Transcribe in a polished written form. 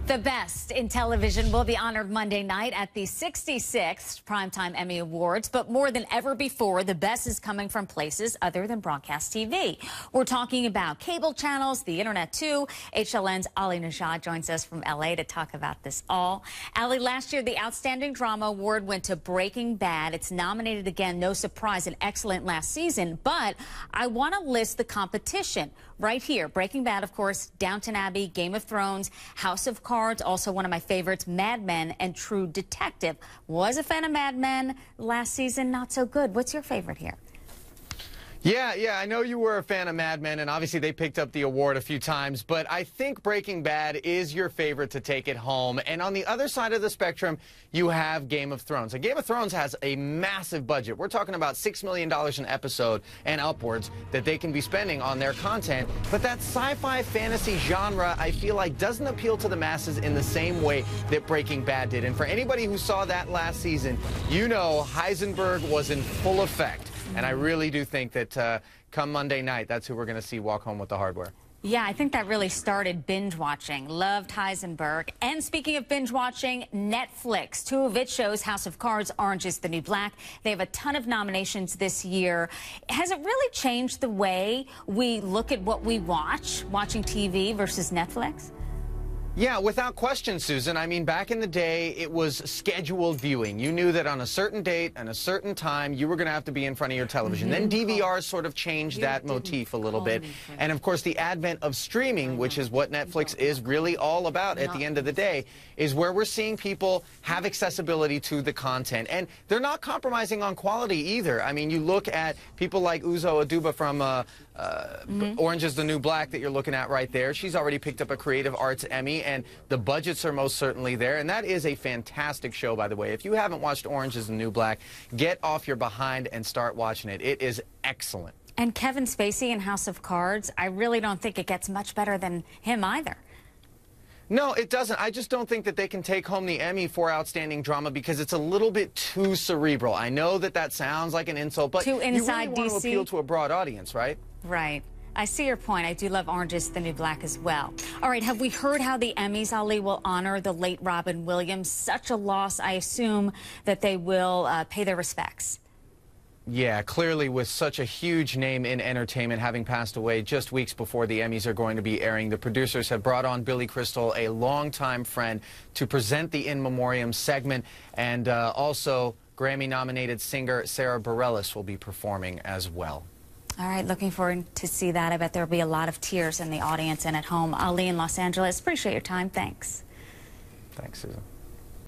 The best in television will be honored Monday night at the 66th Primetime Emmy Awards. But more than ever before, the best is coming from places other than broadcast TV. We're talking about cable channels, the internet too. HLN's Ali Najad joins us from L.A. to talk about this all. Ali, last year the Outstanding Drama Award went to Breaking Bad. It's nominated again, no surprise, an excellent last season. But I want to list the competition right here. Breaking Bad, of course, Downton Abbey, Game of Thrones, House of Cards, also one of my favorites, Mad Men, and True Detective. Was a fan of Mad Men last season, not so good. What's your favorite here? Yeah, I know you were a fan of Mad Men, and obviously they picked up the award a few times, but I think Breaking Bad is your favorite to take it home. And on the other side of the spectrum, you have Game of Thrones. And Game of Thrones has a massive budget. We're talking about $6 million an episode and upwards that they can be spending on their content. But that sci-fi fantasy genre, I feel like, doesn't appeal to the masses in the same way that Breaking Bad did. And for anybody who saw that last season, you know Heisenberg was in full effect. And I really do think that come Monday night, that's who we're going to see walk home with the hardware. Yeah, I think that really started binge watching. Loved Heisenberg. And speaking of binge watching, Netflix. Two of its shows, House of Cards, Orange is the New Black. They have a ton of nominations this year. Has it really changed the way we look at what we watch, watching TV versus Netflix? Yeah, without question, Susan. I mean, back in the day, it was scheduled viewing. You knew that on a certain date and a certain time, you were going to have to be in front of your television. Then DVRs sort of changed that motif a little bit. And, of course, the advent of streaming, which is what Netflix is really all about at the end of the day, is where we're seeing people have accessibility to the content. And they're not compromising on quality either. I mean, you look at people like Uzo Aduba from Orange is the New Black that you're looking at right there. She's already picked up a Creative Arts Emmy, and the budgets are most certainly there. And that is a fantastic show, by the way. If you haven't watched Orange is the New Black, get off your behind and start watching it. It is excellent. And Kevin Spacey in House of Cards, I really don't think it gets much better than him either. No, it doesn't. I just don't think that they can take home the Emmy for Outstanding Drama because it's a little bit too cerebral. I know that that sounds like an insult, but too inside you really want to appeal to a broad audience, right? Right. I see your point. I do love Orange is the New Black as well. All right, have we heard how the Emmys, Ali, will honor the late Robin Williams? Such a loss. I assume that they will pay their respects. Yeah, clearly with such a huge name in entertainment having passed away just weeks before the Emmys are going to be airing, the producers have brought on Billy Crystal, a longtime friend, to present the In Memoriam segment. And also Grammy-nominated singer Sarah Bareilles will be performing as well. All right, looking forward to see that. I bet there will be a lot of tears in the audience and at home. Ali in Los Angeles, appreciate your time. Thanks. Thanks, Susan.